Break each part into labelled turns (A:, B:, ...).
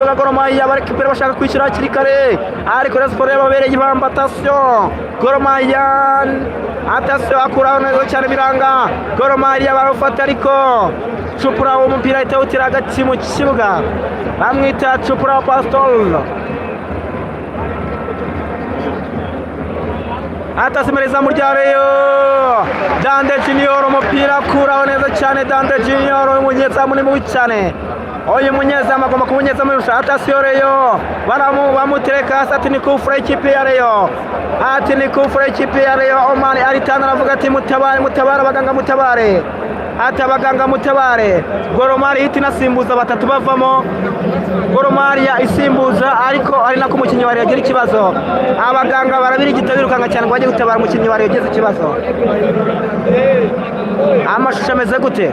A: Gor Mahia barekipera bashaka kwishyura hakiri kare ariko Rayon Sports yababereye ibamba. Attention Gor Mahia, attention akuraho neza cyane biranga. Gor Mahia barafata ariko Chupra umupira itawutira hagati mu kibuga bamwita Chupra Pastol. Atasimereza mu ryareyo Dande Junior umupira akuraho neza cyane. Dande Junior umunyezamu ni mubi cyane. Oyu munyezamu agomba kumunyezamu yurusha. Atasiyo Reyo bamutereka hasi ati ni kufura ikipe ya Reyo, ati ni kufura ikipe ya Reyo. Omar aritana aravuga ati mutabare mutabare abaganga mutabare, ati abaganga mutabare. Gor Mahia ihita inasimbuza batatu bavamo. Gor Mahia isimbuza ariko ari nako umukinnyi wa Reyo agira ikibazo. Abaganga barabirigita birukanga cyane ngo bajye gutabara umukinnyi wa Reyo ugize ikibazo. Amashusho ameze gute?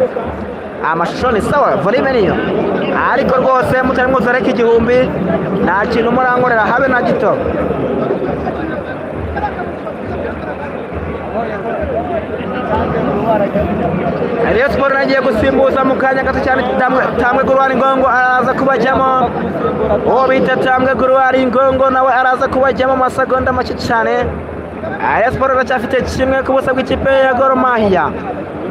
A: Amashusho ni sawa, volume niyo, ariko rwose mutari mwuzareka igihumbi nta kintu murankorera habe na gito. Rayon Sports nagiye gusimbuza mu kanya gato cyane. Tambwe Gurwari Ngongo araza kubajyamo, uwo bita Tambwe Gurwari Ngongo nawe araza kubajyamo amasegonda make cyane. Rayon Sports iracyafite kimwe ku busa bw'ikipe ya Gor Mahia.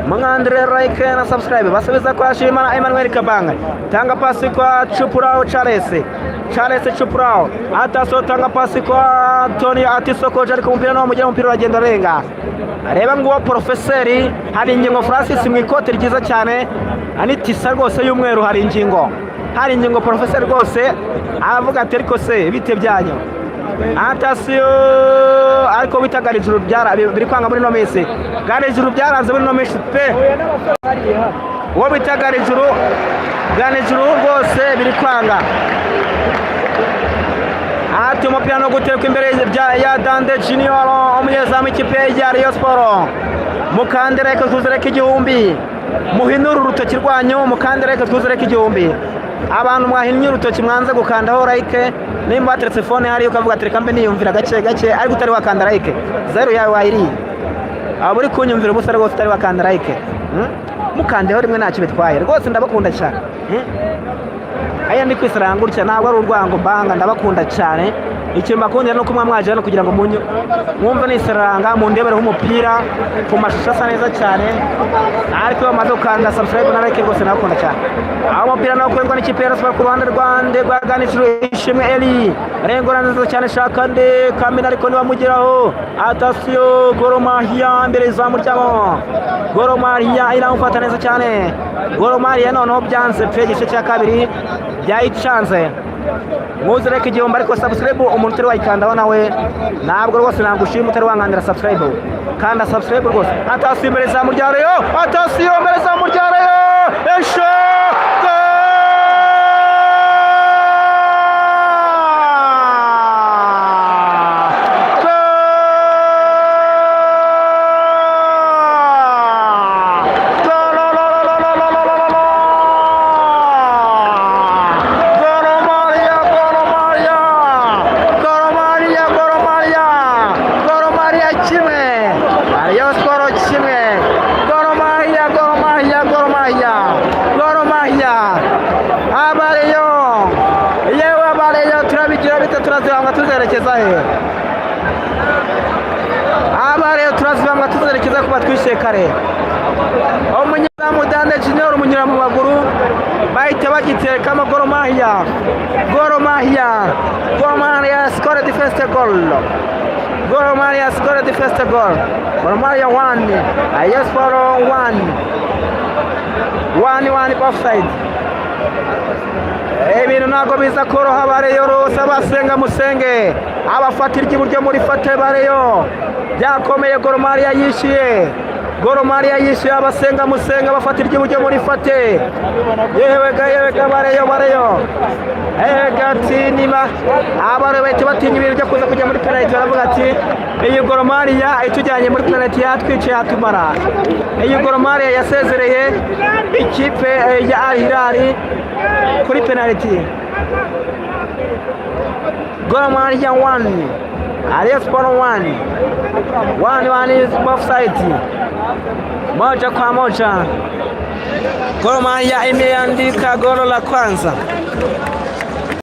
A: Mangandre like na subscribe basubiza kwa Shimana Emmanuel Kabanga. Tanga pasi kwa Chupurao Charles Chupurao. Ataso tanga pasi kwa Tony Atisoko ariko umupira no mujya umupira uragenda renga. Areba ngo professeur hari ingingo Francis mu ikote ryiza cyane. Ani tisa rwose y'umweru hari ingingo professeur rwose avuga ati ariko se bite byanyu. Atasiyo ariko bitagara ijuru biri kwanga muri no mesi. Gare ijuru byaranze muri no mesi pe. Uwo bitagara ijuru gane ijuru rwose biri kwanga. Ati umupira no guterwa imbere ya Dande Junior umunyezamu ikipe ya Rayon Sports. Mukandere reka tuzereke igihumbi. Muhinura urutoki rwanyu mukandere reka tuzereke igihumbi. Abantu mwahinnye urutoki mwanze gukandaho like. Nimba wateretse phone hari ukavuga ati reka mbe niyumvira gake ariko utari wakanda like. Zero yawe wayiri. Abo uri kunyumvira ubusa rwose utari wakanda like. Mukandeho rimwe ntacyo bitwaye. Rwose ndabakunda cyane. Aya ndi kwisaranga gutya ntabwo ari urwango mbanga, ndabakunda cyane. Ikintu mbakundira no kumwa mwaje hano kugira ngo mwumve nisaranga mundebere umupira ku mashusho asa neza cyane. Ariko bamaze gukanda subscribe na like rwose ndabakunda cyane. Aho umupira nawo kwengwa n'ikipe ya Rayon Sports ku ruhande rwande rwaganishiro Ishimwe Eli arengora neza cyane Shakande Kamina ariko niwamugeraho. Atasiyo Gor Mahia mbere zamu cyamo. Gor Mahia iramufata neza cyane. Gor Mahia noneho byanze pe igice cya kabiri byayicanze. Muzereke igihombo ariko subscribe umuntu utari wayikandaho nawe ntabwo rwose nagushima utari wankandira subscribe. Kanda subscribe rwose. Atasiyo mbere zamu rya Rayon, atasiyo mbere zamu rya Rayon. Esho turazibanga tuzerekeza kuba twishe kare. Umunyezamu Dande Junior umunyura mu maguru bahita bagiterekamo. Gor Mahia scored the first goal. Gor Mahia scored the first goal. Gor Mahia 1 Rayon Sports 1 offside. Ibintu ntabwo biza koroha abareyo rose abasenga musenge abafatira iburyo muri fate bareyo byakomeye. Gor Mahia yishyuye abasenga musenga abafatira iburyo muri fate. yewe ga bareyo gati niba abare bahita batinya ibintu byo kuza kujya muri penalty. Baravuga ati iyi Gor Mahia itujyanye muri penalty yatwicaye atumara. Iyi Gor Mahia yasezereye ikipe ya Al Hilal kuri penalty. Gor Mahia 1 Rayon Sports 1 is offside. Moja kwa moja. Gor Mahia imeandika golo la kwanza.